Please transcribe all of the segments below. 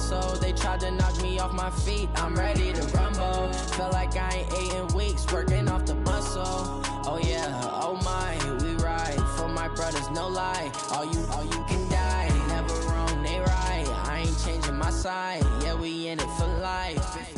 hustle. They tried to knock me off my feet, I'm ready to rumble. Felt like I ain't ate in weeks, working off the muscle. Oh yeah, oh my, we ride for my brothers, no lie. All you can die, never wrong, they right. I ain't changing my side, yeah, we in it for life.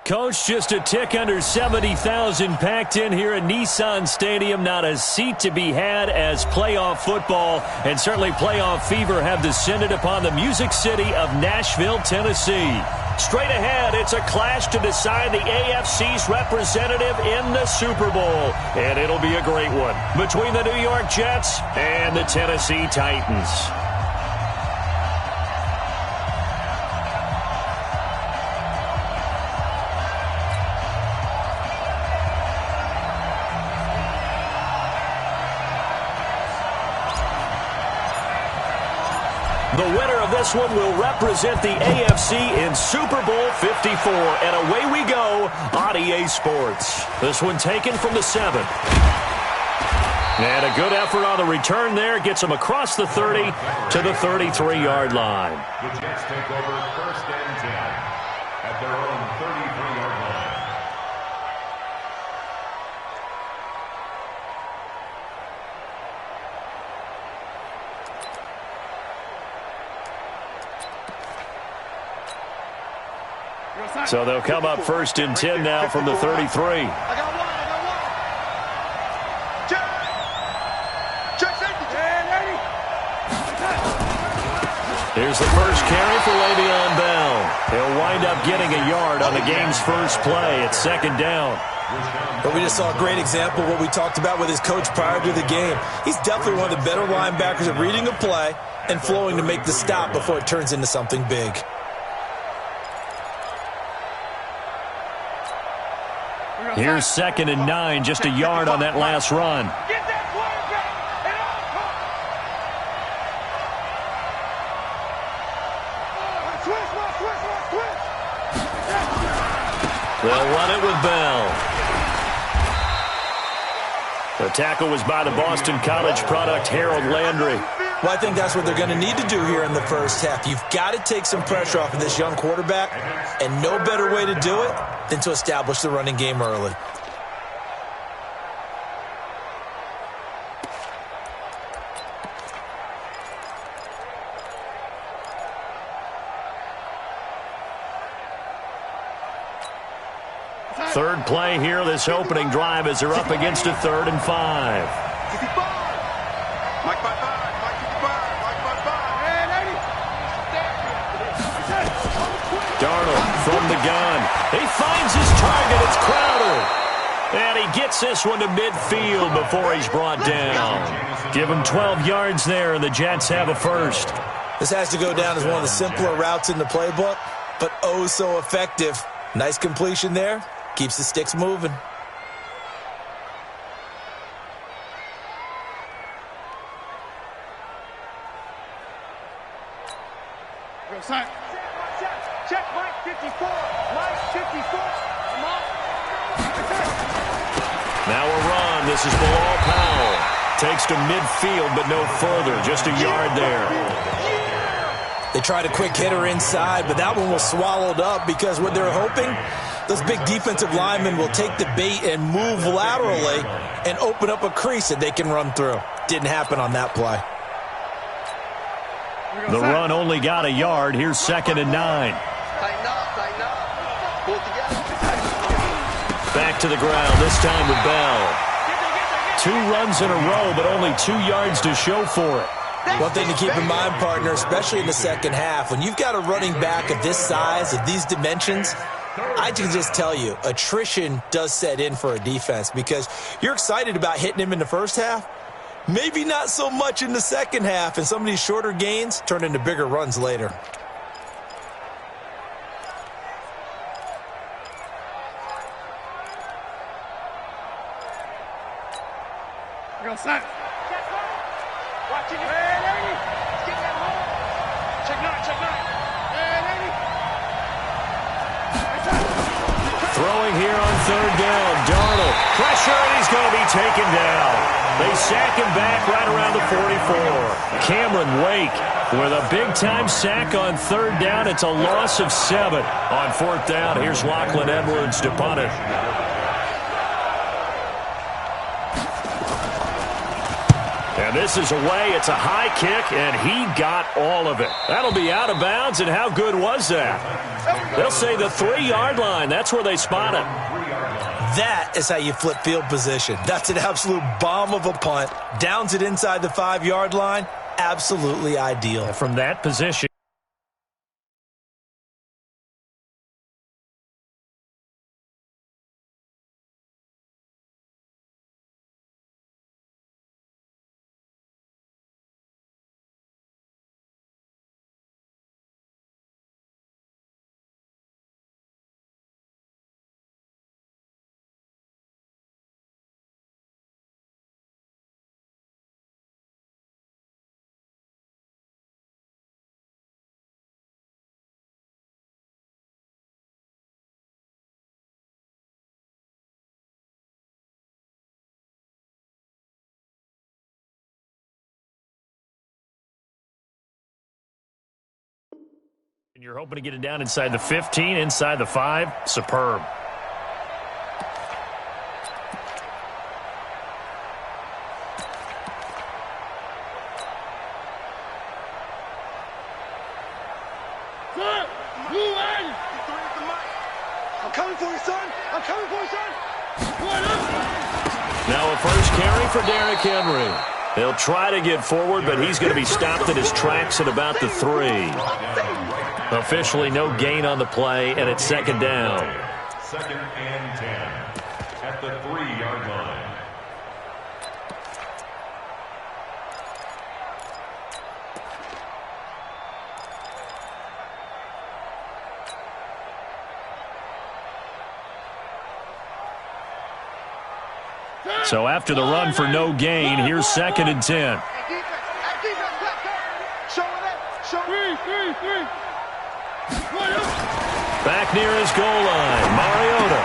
Coach, just a tick under 70,000 packed in here at Nissan Stadium. Not a seat to be had as playoff football and certainly playoff fever have descended upon the Music City of Nashville, Tennessee. Straight ahead, it's a clash to decide the AFC's representative in the Super Bowl. And it'll be a great one between the New York Jets and the Tennessee Titans. The winner of this one will represent the AFC in Super Bowl 54. And away we go on EA Sports. This one taken from the 7. And a good effort on the return there. Gets them across the 30 to the 33-yard line. The Jets take over first and 10 at their own 33-yard line. So they'll come up first and 10 now from the 33. Here's the first carry for Le'Veon Bell. He'll wind up getting a yard on the game's first play. It's second down. But we just saw a great example of what we talked about with his coach prior to the game. He's definitely one of the better linebackers at reading a play and flowing to make the stop before it turns into something big. Here's second and 9, just a yard on that last run. They'll run it with Bell. The tackle was by the Boston College product, Harold Landry. Well, I think that's what they're going to need to do here in the first half. You've got to take some pressure off of this young quarterback, and no better way to do it than to establish the running game early. Third play here, this opening drive as they're up against a 3rd and 5. Darnold from the gun. He finds his target. It's Crowder. And he gets this one to midfield before he's brought down. Give him 12 yards there, and the Jets have a first. This has to go down as one of the simpler routes in the playbook, but oh so effective. Nice completion there. Keeps the sticks moving. Check Mike 54. Mike 54. Come on. Now a run. This is Bilal Powell. Takes to midfield, but no further. Just a yard there. They tried a quick hitter inside, but that one was swallowed up because what they're hoping, those big defensive linemen will take the bait and move laterally and open up a crease that they can run through. Didn't happen on that play. The run only got a yard. Here's second and 9. Tighten up. Pull it together. Back to the ground, this time with Bell. 2 runs in a row, but only 2 yards to show for it. One thing to keep in mind, partner, especially in the second half, when you've got a running back of this size, of these dimensions, I can just tell you, attrition does set in for a defense because you're excited about hitting him in the first half. Maybe not so much in the second half, and some of these shorter gains turn into bigger runs later. Go, son. Watching it. Hey, lady. Let's get that home. Check 9. Hey, lady. Throwing here on 3rd down. Darnold. Pressure, and he's going to be taken down. They sack him back right around the 44. Cameron Wake With a big-time sack on third down, it's a loss of 7. On fourth down, here's Lachlan Edwards to punt it. And this is away. It's a high kick, and he got all of it. That'll be out of bounds, and how good was that? They'll say the 3-yard line. That's where they spot it. That is how you flip field position. That's an absolute bomb of a punt. Downs it inside the 5-yard line. Absolutely ideal. From that position. And you're hoping to get it down inside the 15, inside the 5. Superb. I'm coming for you, son. I'm coming for you, son. Now a first carry for Derrick Henry. They'll try to get forward, but he's going to be stopped in his tracks at about the 3. Officially no gain on the play, and it's second down. 2nd and 10 at the 3-yard line. So after the run for no gain, here's 2nd and 10. Back near his goal line, Mariota.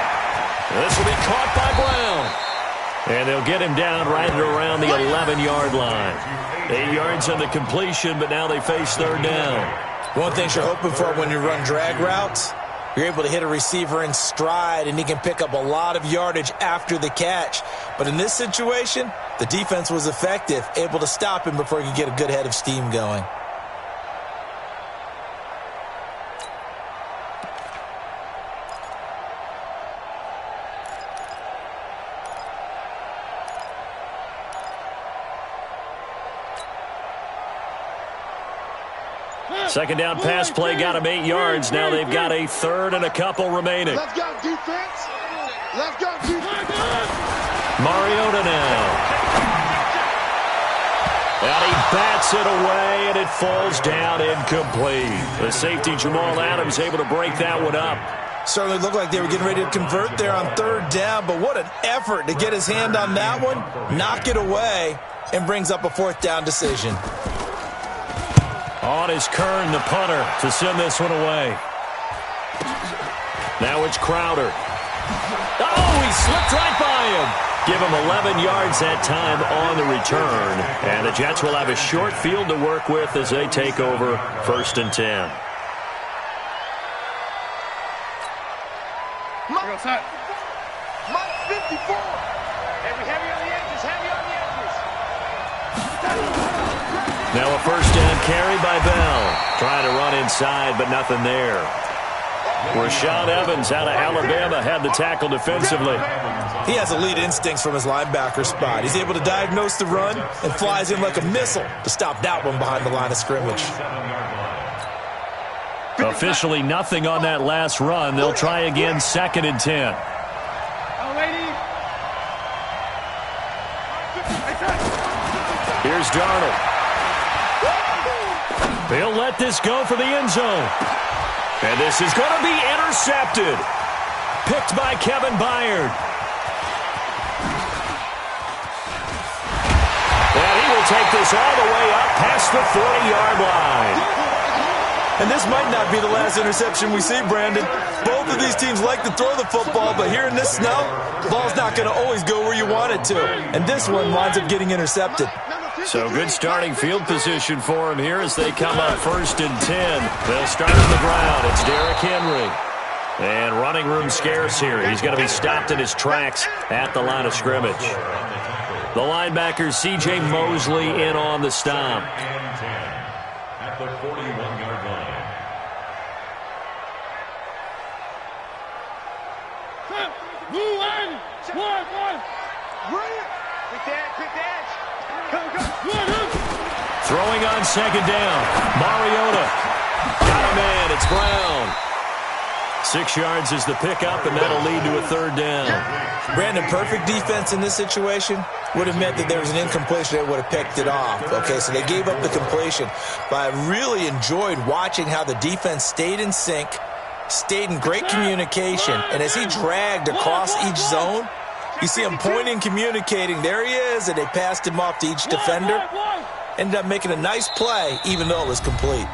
This will be caught by Brown. And they'll get him down right at around the 11-yard line. 8 yards on the completion, but now they face third down. One thing you're hoping for when you run drag routes, you're able to hit a receiver in stride, and he can pick up a lot of yardage after the catch. But in this situation, the defense was effective, able to stop him before he could get a good head of steam going. Second down pass play got him 8 yards. Now they've got a third and a couple remaining. Let's go, defense. Let's go, defense. Mariota now. And he bats it away, and it falls down incomplete. The safety, Jamal Adams, able to break that one up. Certainly looked like they were getting ready to convert there on third down, but what an effort to get his hand on that one, knock it away, and brings up a fourth down decision. On is Kern, the punter, to send this one away. Now it's Crowder. Oh, he slipped right by him. Give him 11 yards that time on the return. And the Jets will have a short field to work with as they take over 1st and 10. Mike 54. Heavy on the edges, heavy on the edges. Now a first down carry by Bell. Trying to run inside, but nothing there. Rashaan Evans out of Alabama had the tackle defensively. He has elite instincts from his linebacker spot. He's able to diagnose the run and flies in like a missile to stop that one behind the line of scrimmage. Officially nothing on that last run. They'll try again 2nd and 10. Here's Darnold. They'll let this go for the end zone. And this is going to be intercepted. Picked by Kevin Byard. And he will take this all the way up past the 40-yard line. And this might not be the last interception we see, Brandon. Both of these teams like to throw the football, but here in this snow, the ball's not going to always go where you want it to. And this one winds up getting intercepted. So good starting field position for him here as they come up 1st and 10. They'll start on the ground. It's Derrick Henry. And running room scarce here. He's going to be stopped in his tracks at the line of scrimmage. The linebacker, C.J. Mosley, in on the stop. At the 41-yard line. Throwing on 2nd down. Mariota. Got a man. It's Brown. 6 yards is the pickup, and that'll lead to a 3rd down. Brandon, perfect defense in this situation would have meant that there was an incompletion that would have picked it off. Okay, so they gave up the completion. But I really enjoyed watching how the defense stayed in sync, stayed in great communication, and as he dragged across each zone, you see him pointing, communicating. There he is, and they passed him off to each defender. Ended up making a nice play, even though it was complete.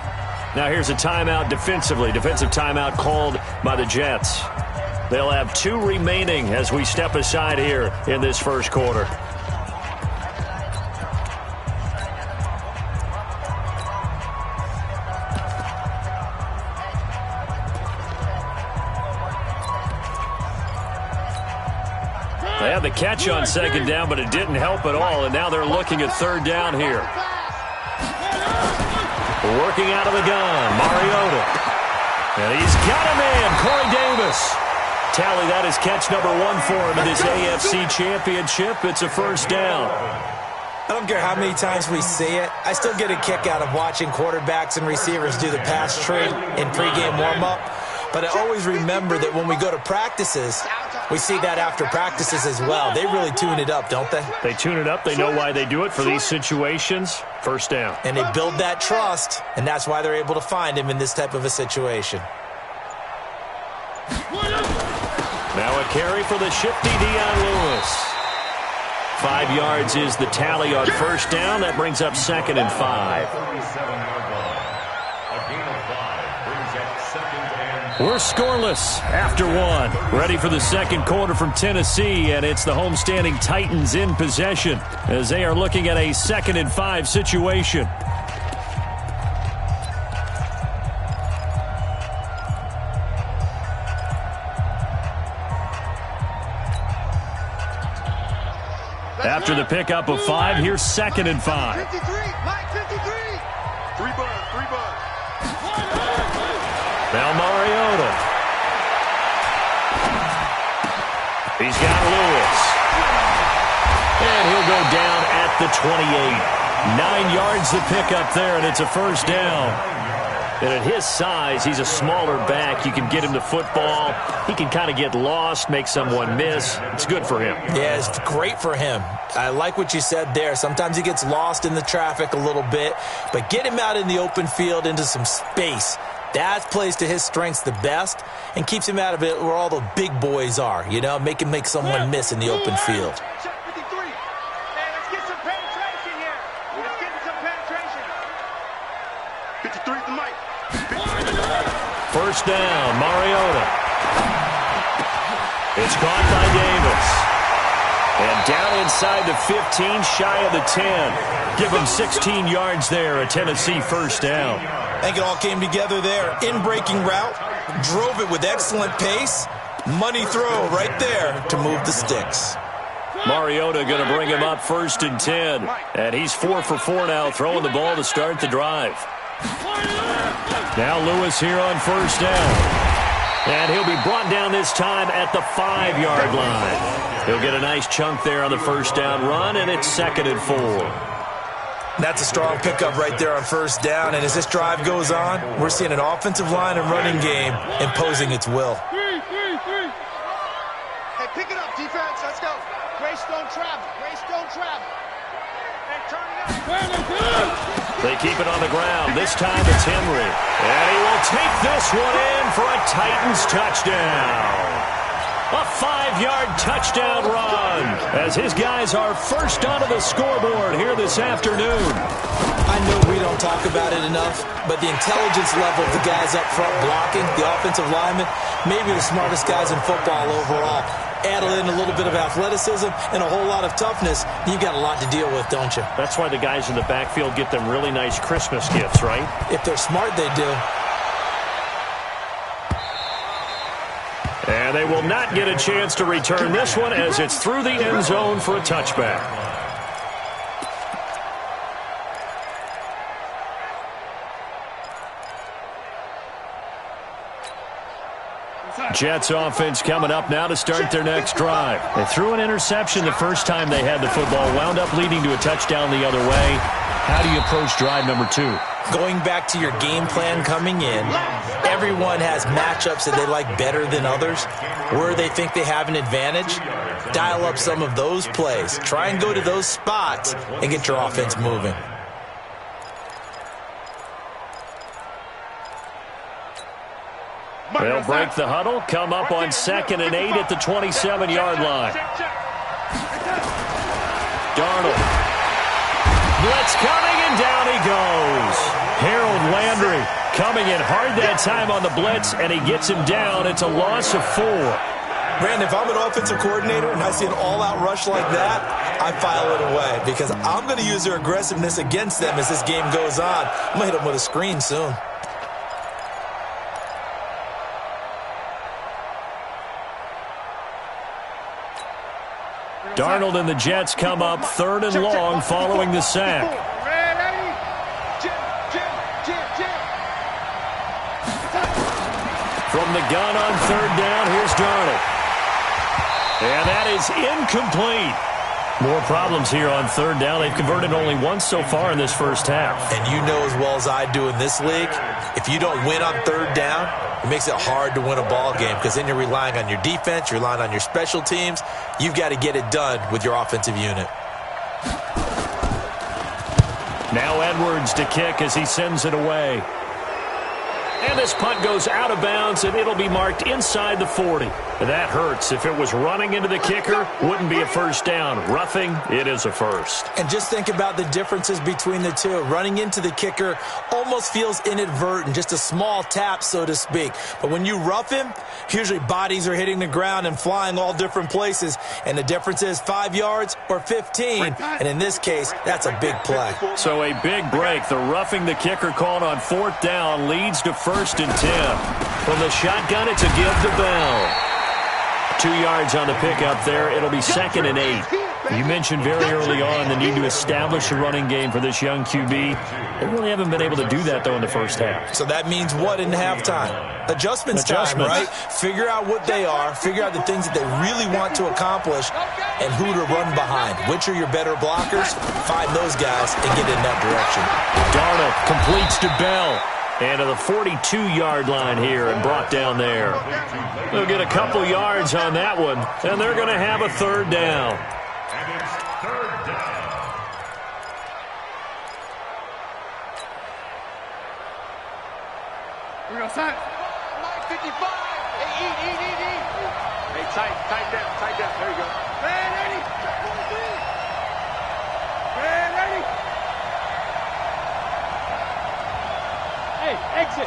Now here's a timeout defensively. Defensive timeout called by the Jets. They'll have 2 remaining as we step aside here in this first quarter. They had the catch on 2nd down, but it didn't help at all, and now they're looking at 3rd down here. Working out of the gun, Mariota. And he's got a man, Corey Davis. Tally, that is catch number 1 for him in this AFC Championship. It's a 1st down. I don't care how many times we see it. I still get a kick out of watching quarterbacks and receivers do the pass tree in pregame warm-up. But I always remember that when we go to practices, we see that after practices as well. They really tune it up, don't they? They tune it up. They know why they do it for these situations. 1st down. And they build that trust, and that's why they're able to find him in this type of a situation. Now a carry for the shifty Dion Lewis. 5 yards is the tally on 1st down. That brings up 2nd and 5. 37-yard line. A gain of 5 brings up 2nd and 5. We're scoreless after 1. Ready for the 2nd quarter from Tennessee, and it's the homestanding Titans in possession as they are looking at a 2nd and 5 situation. After the pickup of 5, here's 2nd and 5. 53, Mike 53. 3 bucks. Now Mariota. He's got Lewis. And he'll go down at the 28. 9 yards the pickup there, and it's a 1st down. And at his size, he's a smaller back. You can get him to football. He can kind of get lost, make someone miss. It's good for him. Yeah, it's great for him. I like what you said there. Sometimes he gets lost in the traffic a little bit, but get him out in the open field into some space. That plays to his strengths the best and keeps him out of it where all the big boys are, you know, make him make someone miss in the open field. Check 53. Hey, let's get some penetration here. Let's get some penetration. 53 to Mike. 1st down, Mariota. It's caught by Davis. And down inside the 15, shy of the 10. Give him 16 yards there, a Tennessee 1st down. I think it all came together there. In-breaking route, drove it with excellent pace. Money throw right there to move the sticks. Mariota going to bring him up 1st and 10. And he's 4 for 4 now, throwing the ball to start the drive. Now Lewis here on 1st down. And he'll be brought down this time at the 5-yard line. He'll get a nice chunk there on the 1st down run, and it's 2nd and 4. That's a strong pickup right there on 1st down, and as this drive goes on, we're seeing an offensive line and running game imposing its will. Hey, pick it up, defense. Let's go. Grace don't travel. Grace don't travel. And turn it up. They keep it on the ground. This time it's Henry. And he will take this one in for a Titans touchdown. A 5-yard touchdown run as his guys are first onto the scoreboard here this afternoon. I know we don't talk about it enough, but the intelligence level of the guys up front blocking, the offensive linemen, maybe the smartest guys in football overall. add in a little bit of athleticism and a whole lot of toughness, you've got a lot to deal with, don't you? That's why the guys in the backfield get them really nice Christmas gifts, right? If they're smart, they do. And they will not get a chance to return this one as it's through the end zone for a touchback. Jets offense coming up now to start their next drive. They threw an interception the first time they had the football, wound up leading to a touchdown the other way. How do you approach drive number 2? Going back to your game plan coming in, everyone has matchups that they like better than others. Where they think they have an advantage, dial up some of those plays. Try and go to those spots and get your offense moving. They'll break the huddle, come up on 2nd and 8 at the 27-yard line. Darnold. Blitz coming, and down he goes. Harold Landry coming in hard that time on the blitz, and he gets him down. It's a loss of 4. Brandon, if I'm an offensive coordinator and I see an all-out rush like that, I file it away because I'm going to use their aggressiveness against them as this game goes on. I'm going to hit them with a screen soon. Darnold and the Jets come up 3rd and long following the sack. From the gun on 3rd down, here's Darnold. And that is incomplete. More problems here on 3rd down. They've converted only once so far in this first half. And you know as well as I do in this league, if you don't win on 3rd down, it makes it hard to win a ball game because then you're relying on your defense, you're relying on your special teams. You've got to get it done with your offensive unit. Now Edwards to kick as he sends it away. And this punt goes out of bounds, and it'll be marked inside the 40. That hurts. If it was running into the kicker, wouldn't be a first down. Roughing, it is a first. And just think about the differences between the two. Running into the kicker almost feels inadvertent, just a small tap, so to speak. But when you rough him, usually bodies are hitting the ground and flying all different places. And the difference is 5 yards or 15. And in this case, that's a big play. So a big break. The roughing the kicker called on 4th down leads to 1st and 10. From the shotgun, it's a give to Bell. 2 yards on the pickup there. It'll be 2nd and 8. You mentioned very early on the need to establish a running game for this young QB. They really haven't been able to do that, though, in the first half. So that means what in halftime? Adjustments time, right? Figure out what they are, figure out the things that they really want to accomplish, and who to run behind. Which are your better blockers? Find those guys and get in that direction. Darnold completes to Bell. And to the 42-yard line here and brought down there. They'll get a couple yards on that one, and they're going to have a 3rd down. And it's 3rd down. We're going to sign. 9:55. Hey, eat. Hey, tight down. There you go. Man, Eddie. Man, Eddie. Hey, exit.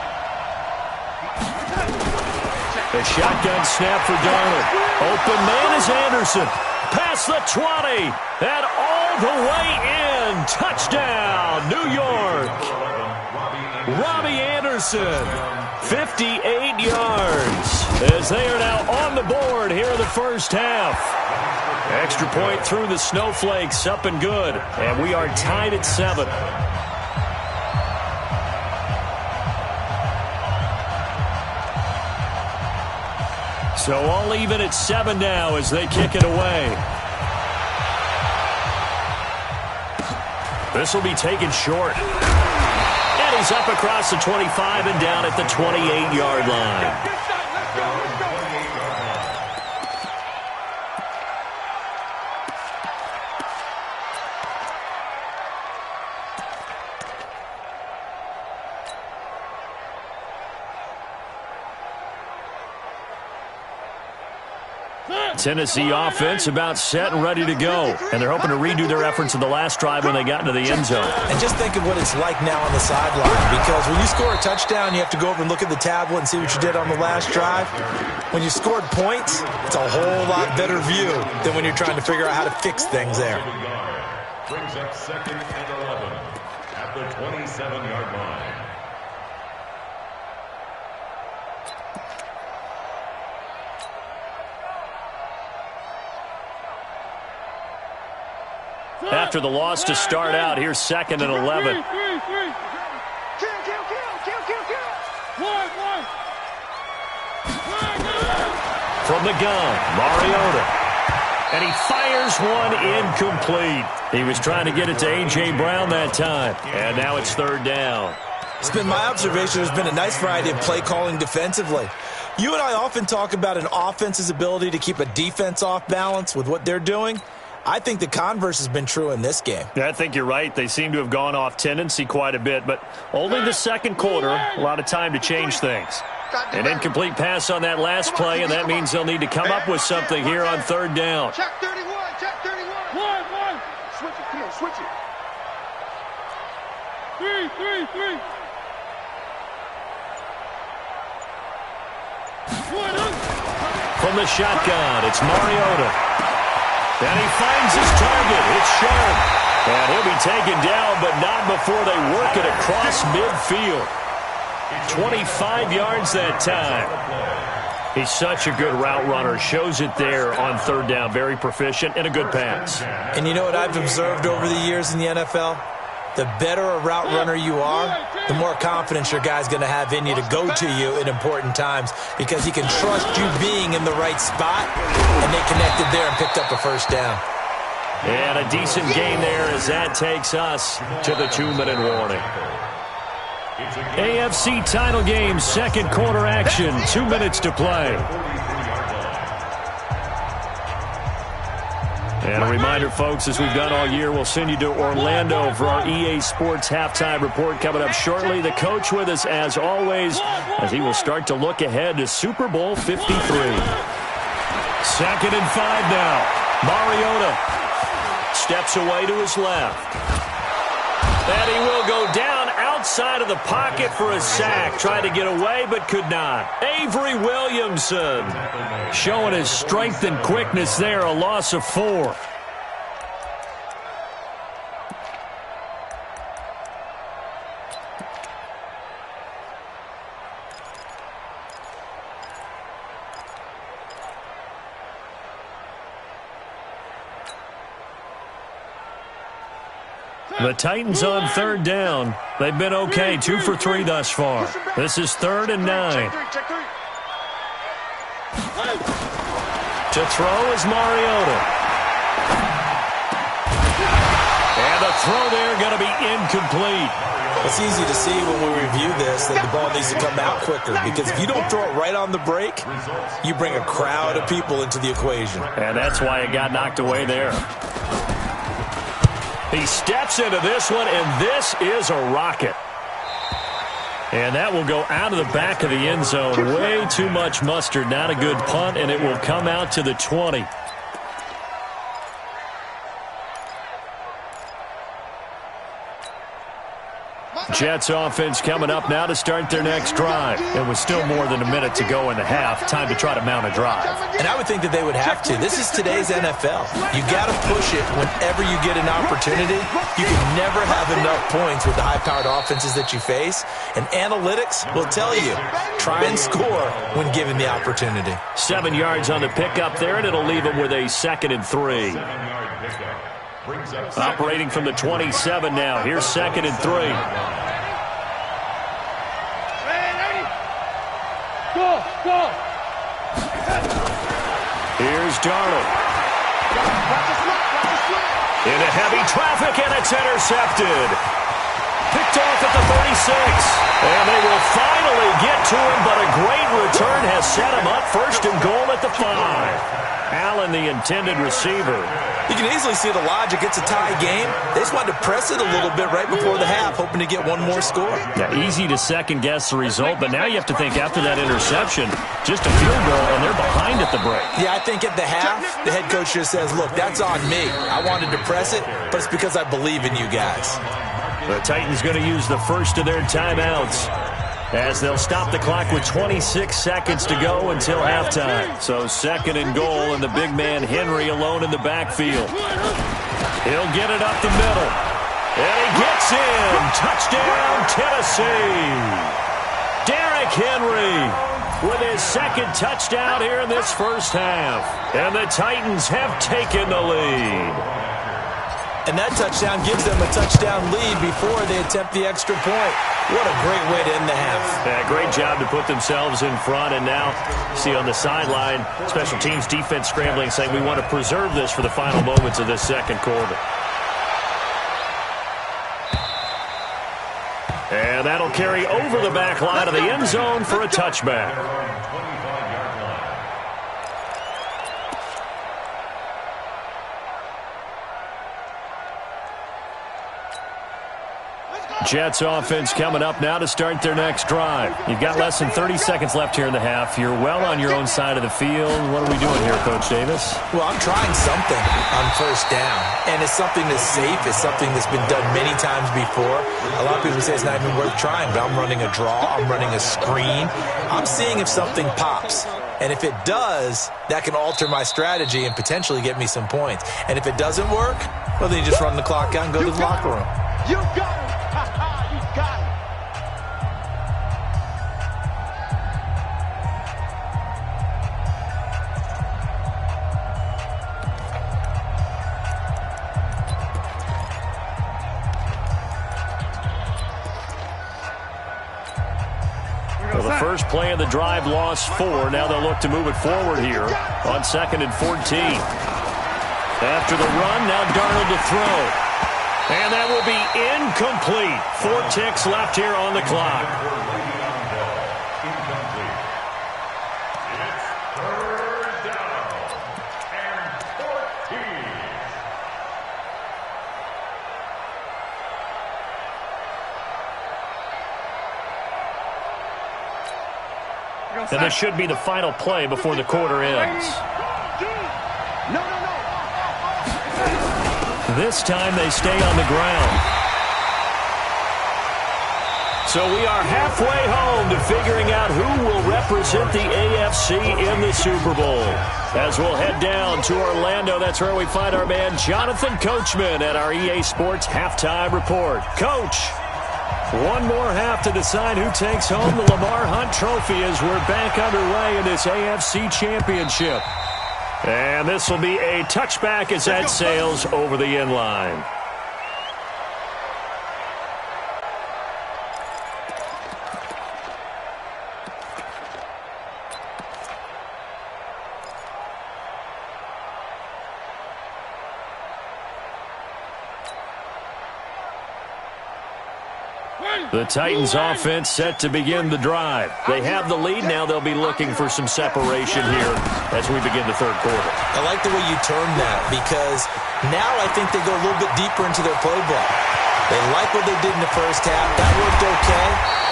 A shotgun snap for Darnold. Open man is Anderson. Past the 20. And all the way in. Touchdown, New York. Robbie Anderson. 58 yards. As they are now on the board here in the first half. Extra point through the snowflakes. Up and good. And we are tied at 7. So all even at 7 now as they kick it away. This will be taken short. And he's up across the 25 and down at the 28-yard line. Tennessee offense about set and ready to go. And they're hoping to redo their efforts in the last drive when they got into the end zone. And just think of what it's like now on the sideline, because when you score a touchdown, you have to go over and look at the tablet and see what you did on the last drive. When you scored points, it's a whole lot better view than when you're trying to figure out how to fix things there. Brings up 2nd and 11 at the 27-yard line. After the loss to start out, here's 2nd and 11. From the gun, Mariota. And he fires one incomplete. He was trying to get it to A.J. Brown that time. And now it's 3rd down. It's been my observation there's been a nice variety of play calling defensively. You and I often talk about an offense's ability to keep a defense off balance with what they're doing. I think the converse has been true in this game. Yeah, I think you're right. They seem to have gone off tendency quite a bit, but only the second quarter, a lot of time to change things. An incomplete pass on that last play, and that means they'll need to come up with something here on 3rd down. Check 31, check 31. One. Switch it, come on, switch it. Three. From the shotgun, it's Mariota. And he finds his target. It's Sharp. And he'll be taken down, but not before they work it across midfield. 25 yards that time. He's such a good route runner. Shows it there on 3rd down. Very proficient and a good pass. And you know what I've observed over the years in the NFL? The better a route runner you are, the more confidence your guy's going to have in you to go to you in important times, because he can trust you being in the right spot, and they connected there and picked up a 1st down. And a decent gain there as that takes us to the 2-minute warning. AFC title game, 2nd quarter action, 2 minutes to play. And a reminder, folks, as we've done all year, we'll send you to Orlando for our EA Sports halftime report coming up shortly. The coach with us, as always, as he will start to look ahead to Super Bowl 53. 2nd and 5 now. Mariota steps away to his left. And he will go down outside of the pocket for a sack. Tried to get away, but could not. Avery Williamson showing his strength and quickness there. A loss of 4. The Titans on 3rd down. They've been okay, 2 for 3 thus far. This is 3rd and 9. To throw is Mariota. And the throw there going to be incomplete. It's easy to see when we review this that the ball needs to come out quicker, because if you don't throw it right on the break, you bring a crowd of people into the equation. And that's why it got knocked away there. He steps into this one, and this is a rocket. And that will go out of the back of the end zone. Way too much mustard. Not a good punt, and it will come out to the 20. Jets offense coming up now to start their next drive. And with still more than a minute to go in the half, time to try to mount a drive. And I would think that they would have to. This is today's NFL. You got to push it whenever you get an opportunity. You can never have enough points with the high-powered offenses that you face. And analytics will tell you, try and score when given the opportunity. 7 yards on the pickup there, and it'll leave them with a 2nd and 3. Operating from the 27 now. Here's 2nd and 3. Go. Here's Darnold. Into heavy traffic, and it's intercepted. Picked off at the And they will finally get to him, but a great return has set him up first and goal at the 5. Allen, the intended receiver. You can easily see the logic. It's a tie game. They just wanted to press it a little bit right before the half, hoping to get one more score. Yeah, easy to second-guess the result, but now you have to think after that interception, just a field goal, and they're behind at the break. Yeah, I think at the half, the head coach just says, look, that's on me. I wanted to press it, but it's because I believe in you guys. The Titans going to use the first of their timeouts as they'll stop the clock with 26 seconds to go until halftime. So second and goal, and the big man Henry alone in the backfield. He'll get it up the middle. And he gets in. Touchdown, Tennessee. Derrick Henry with his second touchdown here in this first half. And the Titans have taken the lead. And that touchdown gives them a touchdown lead before they attempt the extra point. What a great way to end the half. Yeah, great job to put themselves in front. And now, see on the sideline, special teams defense scrambling, saying we want to preserve this for the final moments of this second quarter. And that'll carry over the back line of the end zone for a touchback. Jets offense coming up now to start their next drive. You've got less than 30 seconds left here in the half. You're well on your own side of the field. What are we doing here, Coach Davis? Well, I'm trying something on first down, and it's something that's safe. It's something that's been done many times before. A lot of people say it's not even worth trying, but I'm running a draw. I'm running a screen. I'm seeing if something pops. And if it does, that can alter my strategy and potentially get me some points. And if it doesn't work, well, then you just run the clock out and go to the locker room. You got it. You got it. Well, the first play of the drive lost 4. Now they'll look to move it forward here on 2nd and 14. After the run, now Darnold to throw. And that will be incomplete. 4 ticks left here on the clock. It's 3rd down and 14. And this should be the final play before the quarter ends. This time they stay on the ground. So we are halfway home to figuring out who will represent the AFC in the Super Bowl. As we'll head down to Orlando, that's where we find our man Jonathan Coachman at our EA Sports Halftime Report. Coach, one more half to decide who takes home the Lamar Hunt Trophy as we're back underway in this AFC Championship. And this will be a touchback as that sails over the end line. The Titans offense set to begin the drive. They have the lead. Now they'll be looking for some separation here as we begin the third quarter. I like the way you termed that because now I think they go a little bit deeper into their playbook. They like what they did in the first half. That worked okay.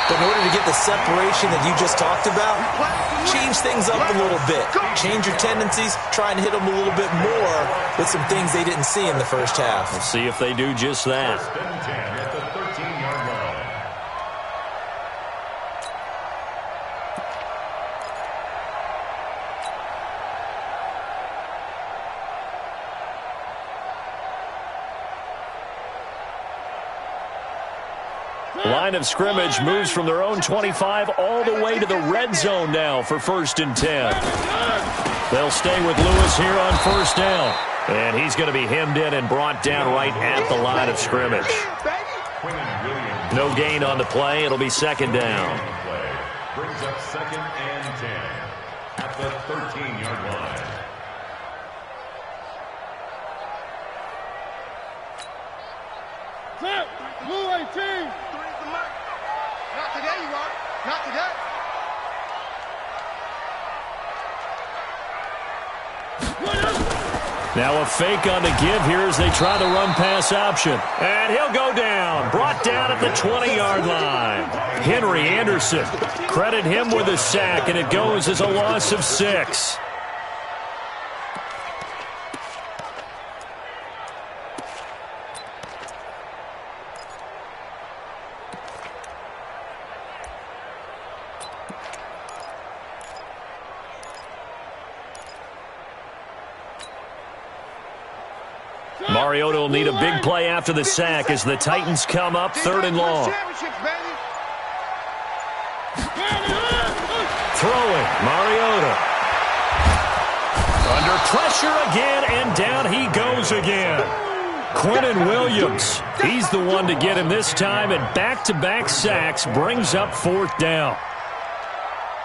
But in order to get the separation that you just talked about, change things up a little bit. Change your tendencies. Try and hit them a little bit more with some things they didn't see in the first half. We'll see if they do just that. 1st and 10 at the 13-yard line. Line of scrimmage moves from their own 25 all the way to the red zone now for 1st and 10. They'll stay with Lewis here on 1st down. And he's going to be hemmed in and brought down right at the line of scrimmage. No gain on the play. It'll be 2nd down. Brings up 2nd and 10 at the 13-yard line. Blue 18. Not today. Now a fake on the give here as they try the run-pass option. And he'll go down. Brought down at the 20-yard line. Henry Anderson. Credit him with a sack, and it goes as a loss of 6. Mariota will need a big play after the sack as the Titans come up 3rd and long. Throwing, Mariota. Under pressure again, and down he goes again. Quinnen Williams, he's the one to get him this time, and back-to-back sacks brings up 4th down.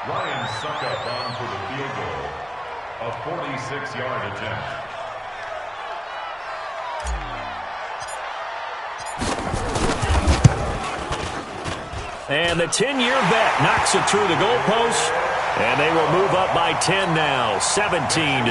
Ryan Suckup on for the field goal. A 46-yard attempt. And the 10-year vet knocks it through the goalpost, and they will move up by 10 now, 17-7.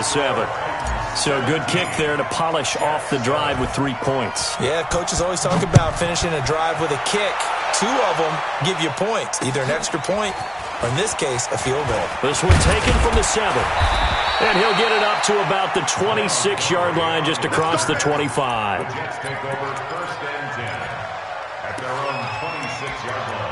So good kick there to polish off the drive with 3 points. Yeah, coaches always talk about finishing a drive with a kick. 2 of them give you points, either an extra point or, in this case, a field goal. This one taken from the 7. And he'll get it up to about the 26-yard line just across the 25. The Jets take over 1st and 10 at their own 26-yard line.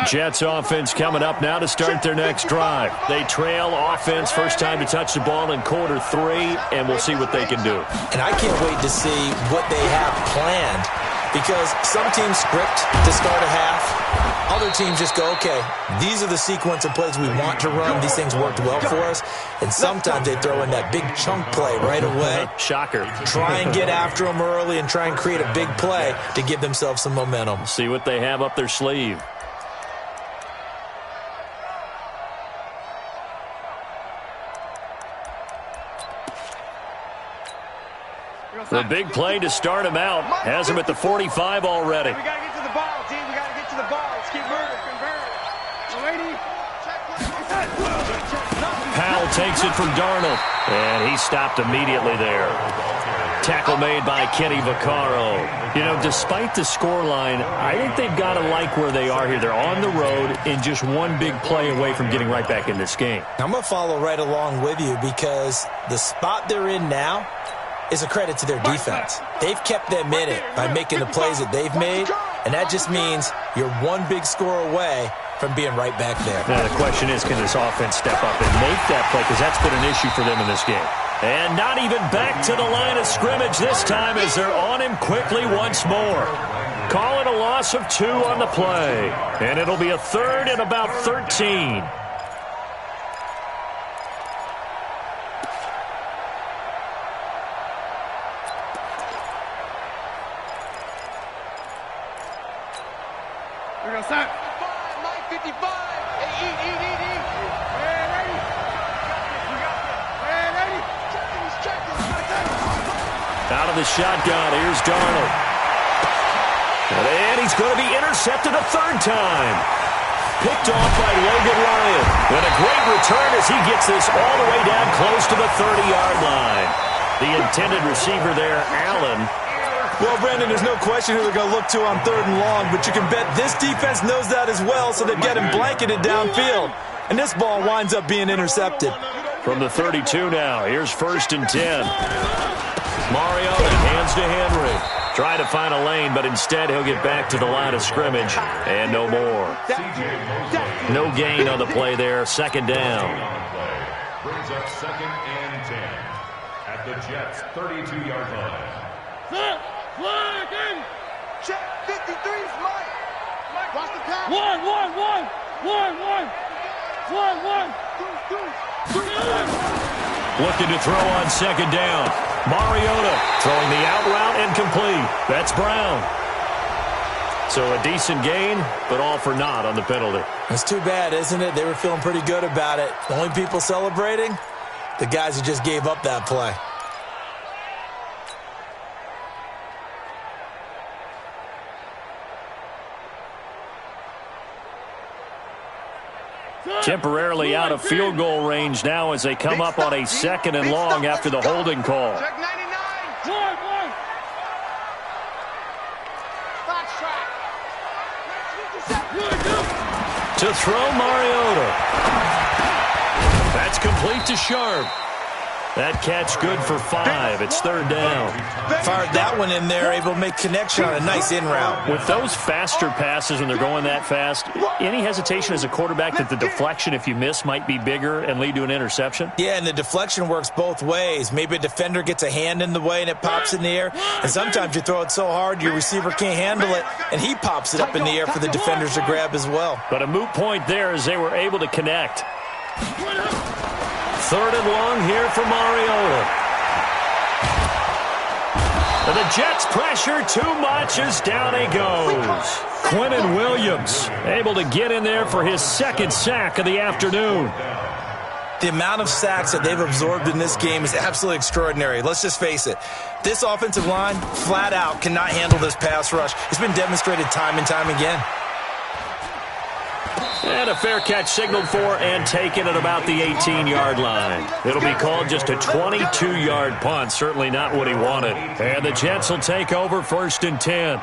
Jets offense coming up now to start their next drive. They trail offense, first time to touch the ball in quarter 3, and we'll see what they can do. And I can't wait to see what they have planned, because some teams script to start a half. Other teams just go, okay, these are the sequence of plays we want to run. These things worked well for us. And sometimes they throw in that big chunk play right away. Shocker. Try and get after them early and try and create a big play to give themselves some momentum. See what they have up their sleeve. The big play to start him out has him at the 45 already. We got to get to the ball, team. We got to get to the ball. Let's keep moving. Powell takes it from Darnold, and he stopped immediately there. Tackle made by Kenny Vaccaro. You know, despite the scoreline, I think they've got to like where they are here. They're on the road and just one big play away from getting right back in this game. I'm going to follow right along with you, because the spot they're in now is a credit to their defense. They've kept them in it by making the plays that they've made, and that just means you're one big score away from being right back there. Now the question is, can this offense step up and make that play, because that's been an issue for them in this game. And not even back to the line of scrimmage this time as they're on him quickly once more. Call it a loss of 2 on the play, and it'll be a 3rd and about 13. We're going to start. 55. Hey, eat. Hey, ready? We got this. Hey, ready? Check this. Out of the shotgun, here's Darnold. And he's going to be intercepted a 3rd time. Picked off by Logan Ryan. And a great return as he gets this all the way down close to the 30-yard line. The intended receiver there, Allen. Well, Brandon, there's no question who they're going to look to on 3rd and long, but you can bet this defense knows that as well, so they've got him blanketed downfield. And this ball winds up being intercepted. From the 32 now, here's 1st and 10. Mariota hands to Henry. Try to find a lane, but instead he'll get back to the line of scrimmage, and no more. No gain on the play there, 2nd down. Brings up 2nd and 10 at the Jets' 32-yard line. Check 53's Mike. Watch the pass. Looking to throw on 2nd down. Mariota throwing the out route and complete. That's Brown. So a decent gain, but all for naught on the penalty. It's too bad, isn't it? They were feeling pretty good about it. The only people celebrating, the guys who just gave up that play. Temporarily out of field goal range now as they come up on a 2nd and long after the holding call. Check 99. To throw Mariota. That's complete to Sharp. That catch good for 5. It's 3rd down. Fired that one in there, able to make connection on a nice in route. With those faster passes when they're going that fast, any hesitation as a quarterback that the deflection, if you miss, might be bigger and lead to an interception? Yeah, and the deflection works both ways. Maybe a defender gets a hand in the way and it pops in the air. And sometimes you throw it so hard your receiver can't handle it, and he pops it up in the air for the defenders to grab as well. But a moot point there as they were able to connect. 3rd and long here for Mariota. And the Jets pressure too much as down he goes. Quinnen Williams able to get in there for his 2nd sack of the afternoon. The amount of sacks that they've absorbed in this game is absolutely extraordinary. Let's just face it. This offensive line, flat out, cannot handle this pass rush. It's been demonstrated time and time again. And a fair catch signaled for and taken at about the 18-yard line. It'll be called just a 22-yard punt. Certainly not what he wanted. And the Jets will take over 1st and 10.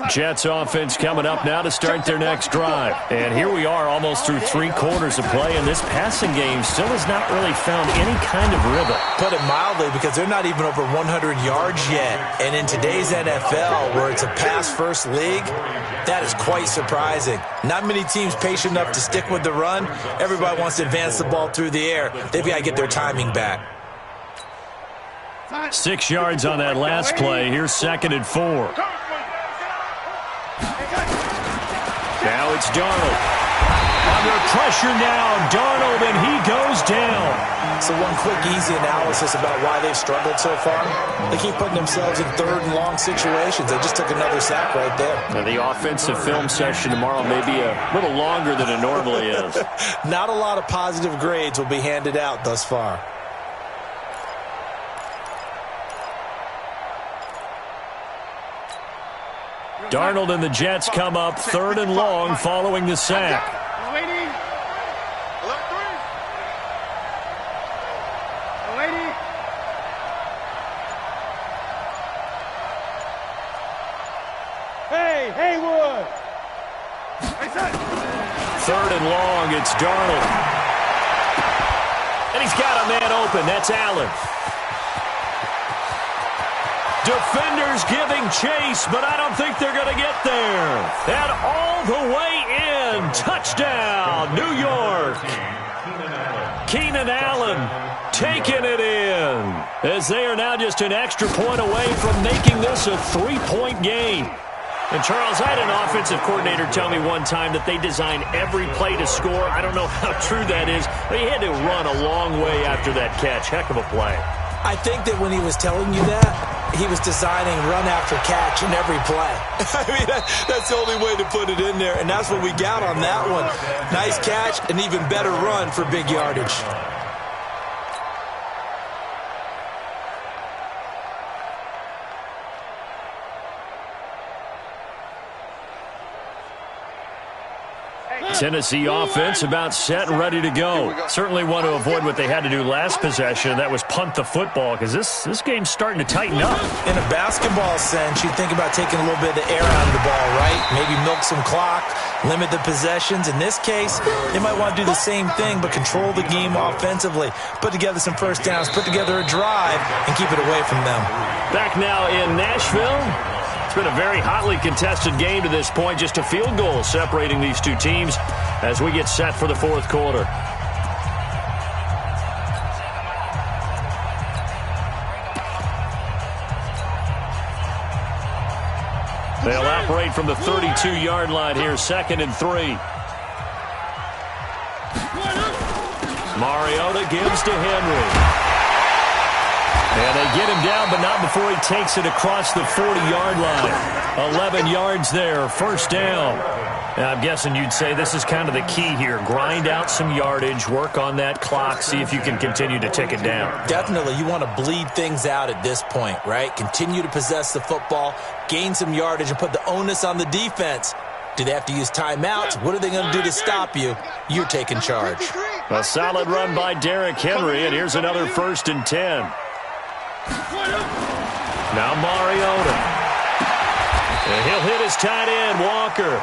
Jets offense coming up now to start their next drive. And here we are almost through 3 quarters of play, and this passing game still has not really found any kind of rhythm. Put it mildly, because they're not even over 100 yards yet. And in today's NFL, where it's a pass-first league, that is quite surprising. Not many teams patient enough to stick with the run. Everybody wants to advance the ball through the air. They've got to get their timing back. 6 yards on that last play. Here's 2nd and 4. Now it's Darnold. Under pressure now, Darnold, and he goes down. So one quick, easy analysis about why they've struggled so far. They keep putting themselves in 3rd and long situations. They just took another sack right there. And the offensive film session tomorrow may be a little longer than it normally is. Not a lot of positive grades will be handed out thus far. Darnold and the Jets come up 3rd and long following the sack. Hey, Haywood! 3rd and long, it's Darnold. And he's got a man open. That's Allen. Defenders giving chase, but I don't think they're going to get there. And all the way in. Touchdown, New York. Keenan Allen taking it in, as they are now just an extra point away from making this a 3-point game. And, Charles, I had an offensive coordinator tell me one time that they design every play to score. I don't know how true that is, but he had to run a long way after that catch. Heck of a play. I think that when he was telling you that, he was designing run after catch in every play. I mean, that's the only way to put it in there, and that's what we got on that one. Nice catch, an even better run for big yardage. Tennessee offense about set and ready to go. Certainly want to avoid what they had to do last possession, and that was punt the football, because this game's starting to tighten up. In a basketball sense, you'd think about taking a little bit of the air out of the ball, right? Maybe milk some clock, limit the possessions. In this case, they might want to do the same thing, but control the game offensively. Put together some first downs, put together a drive, and keep it away from them. Back now in Nashville. It's been a very hotly contested game to this point. Just a field goal separating these two teams as we get set for the 4th quarter. They'll operate from the 32-yard line here, 2nd and 3. Mariota gives to Henry. And they get him down, but not before he takes it across the 40-yard line. 11 yards there, 1st down. I'm guessing you'd say this is kind of the key here. Grind out some yardage, work on that clock, see if you can continue to tick it down. Definitely. You want to bleed things out at this point, right? Continue to possess the football, gain some yardage, and put the onus on the defense. Do they have to use timeouts? What are they going to do to stop you? You're taking charge. A solid run by Derrick Henry, and here's another 1st and 10. Now Mariota. And he'll hit his tight end, Walker.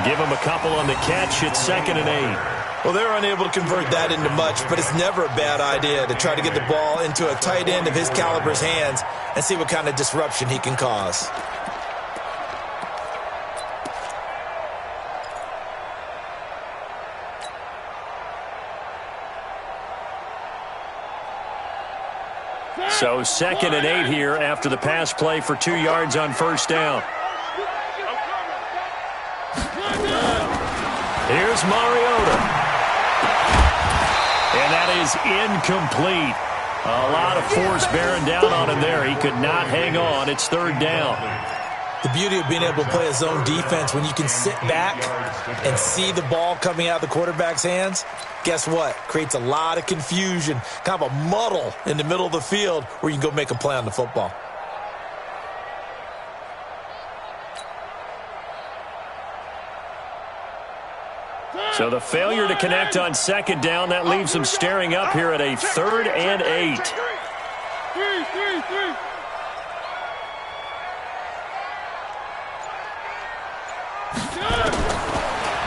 Give him a couple on the catch. It's 2nd and 8. Well, they're unable to convert that into much, but it's never a bad idea to try to get the ball into a tight end of his caliber's hands and see what kind of disruption he can cause. So 2nd and 8 here after the pass play for 2 yards on 1st down. Here's Mariota. And that is incomplete. A lot of force bearing down on him there. He could not hang on. It's 3rd down. The beauty of being able to play a zone defense when you can sit back and see the ball coming out of the quarterback's hands, guess what? Creates a lot of confusion, kind of a muddle in the middle of the field where you can go make a play on the football. So the failure to connect on 2nd down, that leaves them staring up here at a 3rd and 8.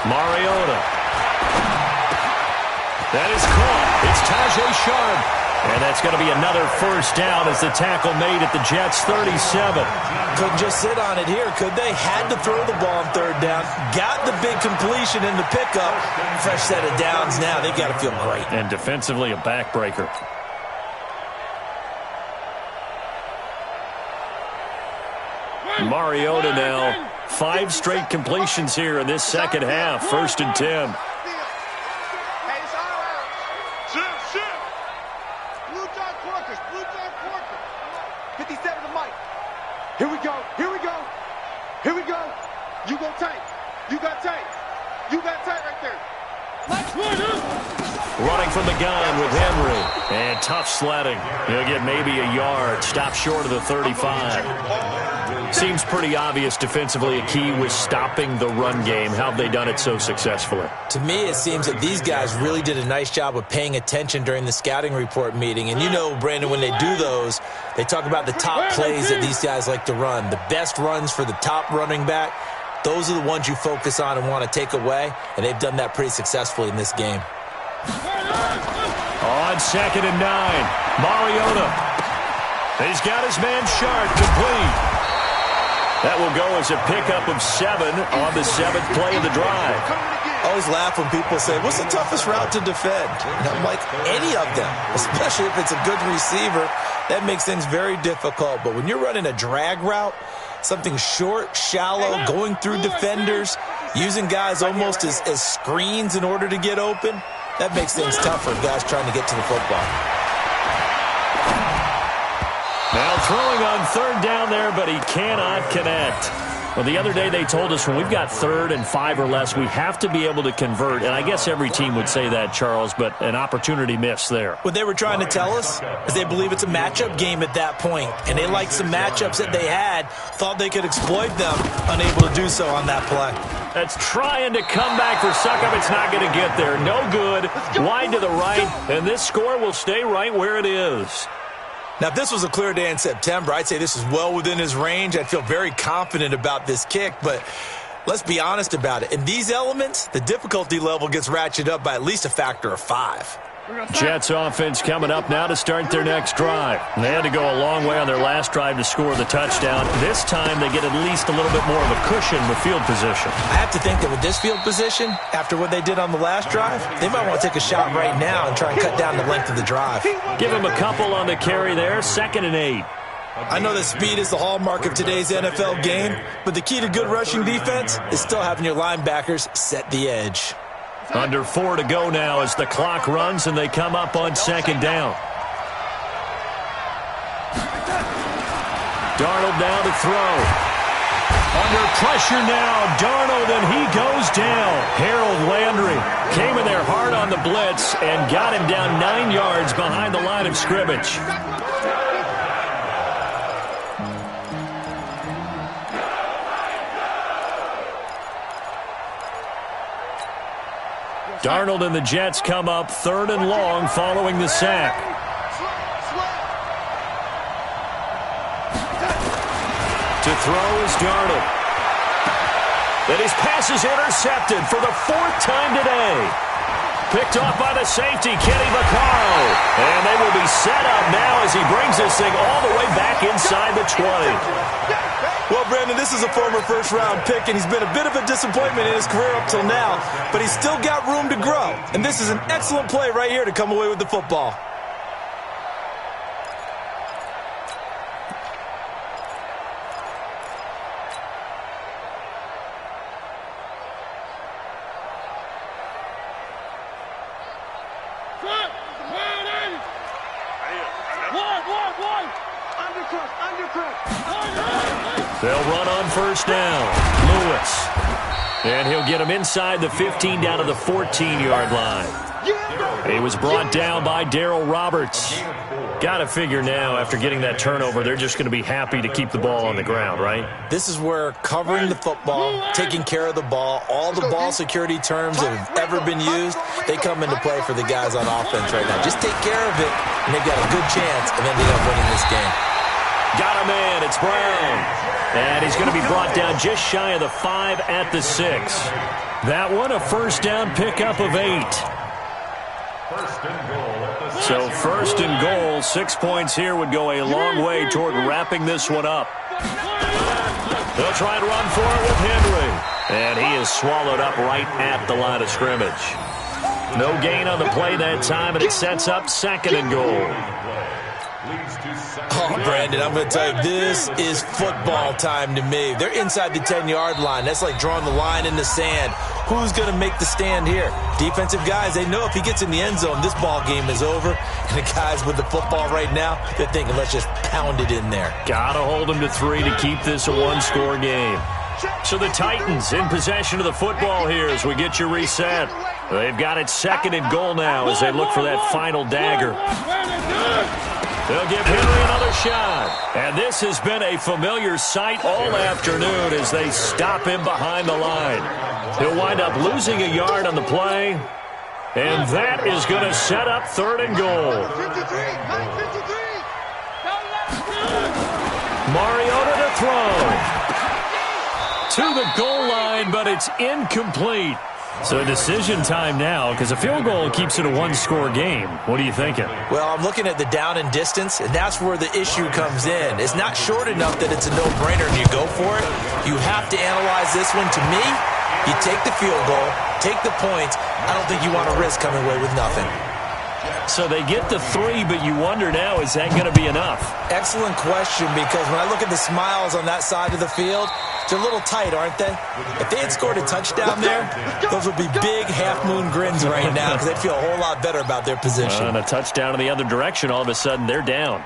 Mariota. That is caught. It's Tajay Sharp. And that's going to be another 1st down as the tackle made at the Jets' 37. Couldn't just sit on it here, could they? Had to throw the ball on 3rd down. Got the big completion in the pickup. Fresh set of downs now. They've got to feel great. And defensively, a backbreaker. Mariota now. 5 straight completions here in this 2nd half. 1st and 10. Here we go. Here we go. Here we go. You go tight. You got tight. You got tight right there. Running from the gun with Henry. And tough sledding. He'll get maybe a yard. Stop short of the 35. Seems pretty obvious defensively a key was stopping the run game. How have they done it so successfully? To me, it seems that these guys really did a nice job of paying attention during the scouting report meeting. And you know, Brandon, when they do those, they talk about the top plays that these guys like to run. The best runs for the top running back. Those are the ones you focus on and want to take away. And they've done that pretty successfully in this game. On 2nd and 9, Mariota. He's got his man Sharp complete. That will go as a pickup of 7 on the 7th play of the drive. I always laugh when people say, what's the toughest route to defend? And I'm like, any of them, especially if it's a good receiver. That makes things very difficult. But when you're running a drag route, something short, shallow, going through defenders, using guys almost as screens in order to get open, that makes things tougher, guys trying to get to the football. Now throwing on 3rd down there, but he cannot connect. Well, the other day they told us when we've got 3rd and 5 or less, we have to be able to convert. And I guess every team would say that, Charles, but an opportunity missed there. What they were trying to tell us is they believe it's a matchup game at that point. And they liked some matchups that they had, thought they could exploit them, unable to do so on that play. That's trying to come back for Suckup. It's not going to get there. No good. Wide to the right, and this score will stay right where it is. Now, if this was a clear day in September, I'd say this is well within his range. I'd feel very confident about this kick, but let's be honest about it. In these elements, the difficulty level gets ratcheted up by at least a factor of 5. Jets offense coming up now to start their next drive. They had to go a long way on their last drive to score the touchdown. This time they get at least a little bit more of a cushion with field position. I have to think that with this field position, after what they did on the last drive, they might want to take a shot right now and try and cut down the length of the drive. Give him a couple on the carry there. 2nd and 8. I know that speed is the hallmark of today's NFL game, but the key to good rushing defense is still having your linebackers set the edge. Under 4 to go now as the clock runs and they come up on 2nd down. Darnold now to throw. Under pressure now, Darnold, and he goes Came in there hard on the blitz and got him down 9 yards behind the line of scrimmage. Darnold and the Jets come up 3rd and long following the sack. To throw is Darnold. And his pass is intercepted for the 4th time today. Picked off by the safety, Kenny Vaccaro. And they will be set up now as he brings this thing all the way back inside the 20. Well, Brandon, this is a former first-round pick, and he's been a bit of a disappointment in his career up till now, but he's still got room to grow. And this is an excellent play right here to come away with the football. They'll run on first down. Lewis. And he'll get him inside the 15 down to the 14-yard line. He was brought down by Darryl Roberts. Got to figure now, after getting that turnover, they're just going to be happy to keep the ball on the ground, right? This is where covering the football, taking care of the ball, all the ball security terms that have ever been used, they come into play for the guys on offense right now. Just take care of it, and they've got a good chance of ending up winning this game. Got a man. It's Brown. And he's going to be brought down just shy of the 5 at the 6. That one, a first down pickup of 8. So 1st and goal, 6 points here would go a long way toward wrapping this one up. They'll try and run for it with Henry. And he is swallowed up right at the line of scrimmage. No gain on the play that time, and it sets up 2nd and goal. Oh, Brandon, I'm going to tell you, this is football time to me. They're inside the 10-yard line. That's like drawing the line in the sand. Who's going to make the stand here? Defensive guys, they know if he gets in the end zone, this ball game is over. And the guys with the football right now, they're thinking, let's just pound it in there. Got to hold them to 3 to keep this a one-score game. So the Titans in possession of the football here as we get you reset. They've got it 2nd and goal now as they look for that final dagger. They'll give Henry another shot. And this has been a familiar sight all afternoon as they stop him behind the line. He'll wind up losing a yard on the play. And that is going to set up 3rd and goal. Mariota to throw. To the goal line, but it's incomplete. So decision time now, because a field goal keeps it a one-score game. What are you thinking? Well, I'm looking at the down and distance, and that's where the issue comes in. It's not short enough that it's a no-brainer and you go for it. You have to analyze this one. To me, you take the field goal, take the points. I don't think you want to risk coming away with nothing. So they get the 3, but you wonder now, is that going to be enough? Excellent question, because when I look at the smiles on that side of the field, they're a little tight, aren't they? If they had scored a touchdown there, those would be big half-moon grins right now because they'd feel a whole lot better about their position. And a touchdown in the other direction, all of a sudden they're down.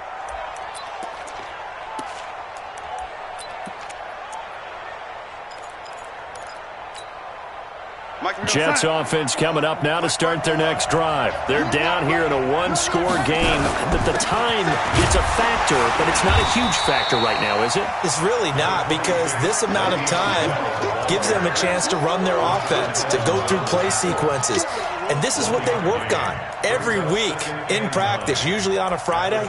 Jets offense coming up now to start their next drive. They're down here in a one-score game. But the time, it's a factor, but it's not a huge factor right now, is it? It's really not, because this amount of time gives them a chance to run their offense, to go through play sequences. And this is what they work on every week in practice, usually on a Friday.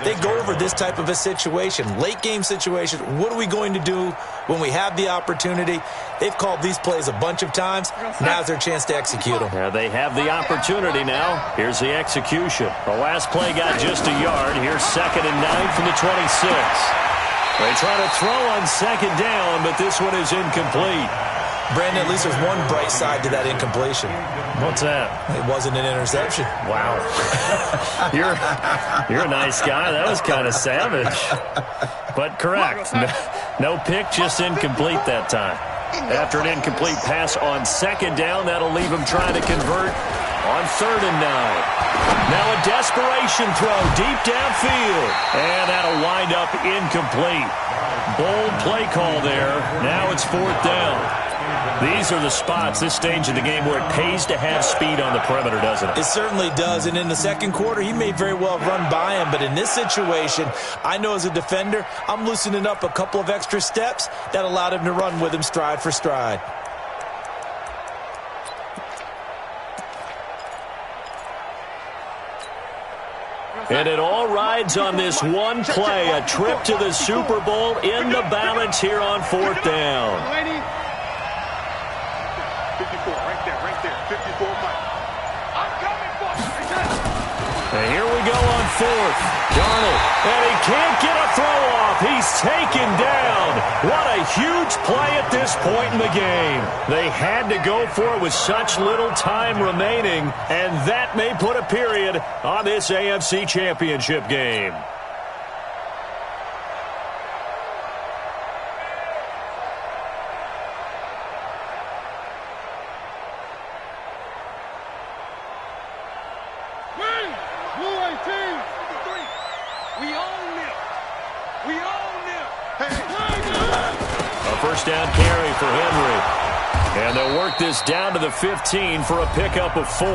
They go over this type of a situation, late game situation. What are we going to do when we have the opportunity? They've called these plays a bunch of times. Now's their chance to execute them. They have the opportunity now. Here's the execution. The last play got just a yard. Here's 2nd and 9 from the 26. They try to throw on 2nd down, but this one is incomplete. Brandon, at least there's one bright side to that incompletion. What's that? It wasn't an interception. Wow. You're a nice guy. That was kind of savage. But correct. No pick, just incomplete that time. After an incomplete pass on 2nd down, that'll leave him trying to convert on 3rd and 9. Now a desperation throw deep downfield. And that'll wind up incomplete. Bold play call there. Now it's 4th down. These are the spots, this stage of the game, where it pays to have speed on the perimeter, doesn't it? It certainly does, and in the second quarter, he may very well run by him, but in this situation, I know as a defender, I'm loosening up a couple of extra steps that allowed him to run with him stride for stride. And it all rides on this one play, a trip to the Super Bowl in the balance here on 4th down. 54, right there, 54 Mike. I'm coming for you. And here we go on 4th. Darnold, and he can't get a throw off. He's taken down. What a huge play at this point in the game. They had to go for it with such little time remaining, and that may put a period on this AFC Championship game. First down carry for Henry. And they'll work this down to the 15 for a pickup of 4.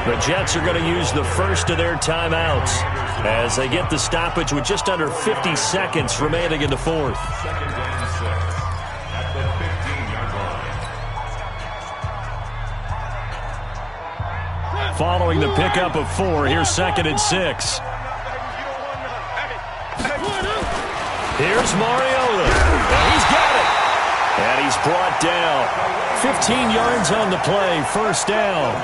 The Jets are going to use the first of their timeouts as they get the stoppage with just under 50 seconds remaining in the 4th. Second and 6 at the 15-yard line. Following the pickup of 4, here's 2nd and 6. Here's Mariota. And he's got it. And he's brought down. 15 yards on the play, first down.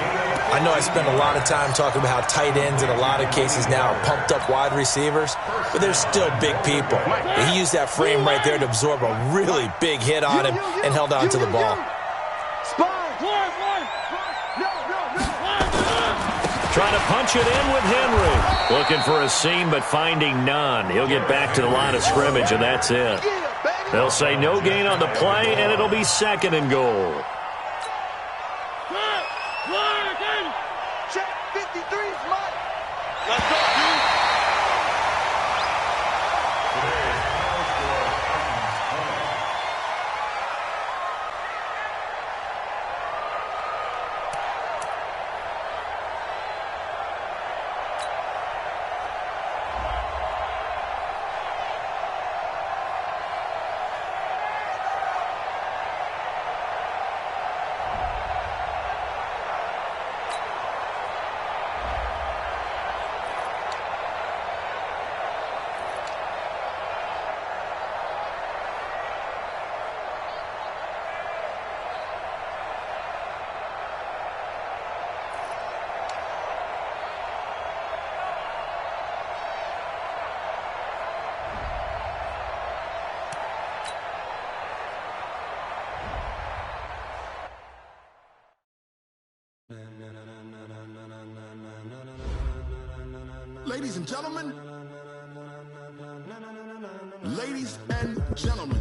I know I spend a lot of time talking about how tight ends in a lot of cases now are pumped up wide receivers, but they're still big people. And he used that frame right there to absorb a really big hit on him and held on to the ball. Trying to punch it in with Henry. Looking for a seam, but finding none. He'll get back to the line of scrimmage, and that's it. They'll say no gain on the play, and it'll be 2nd and goal. Check 53's Mike. Let's go, dude. Ladies and gentlemen, ladies and gentlemen.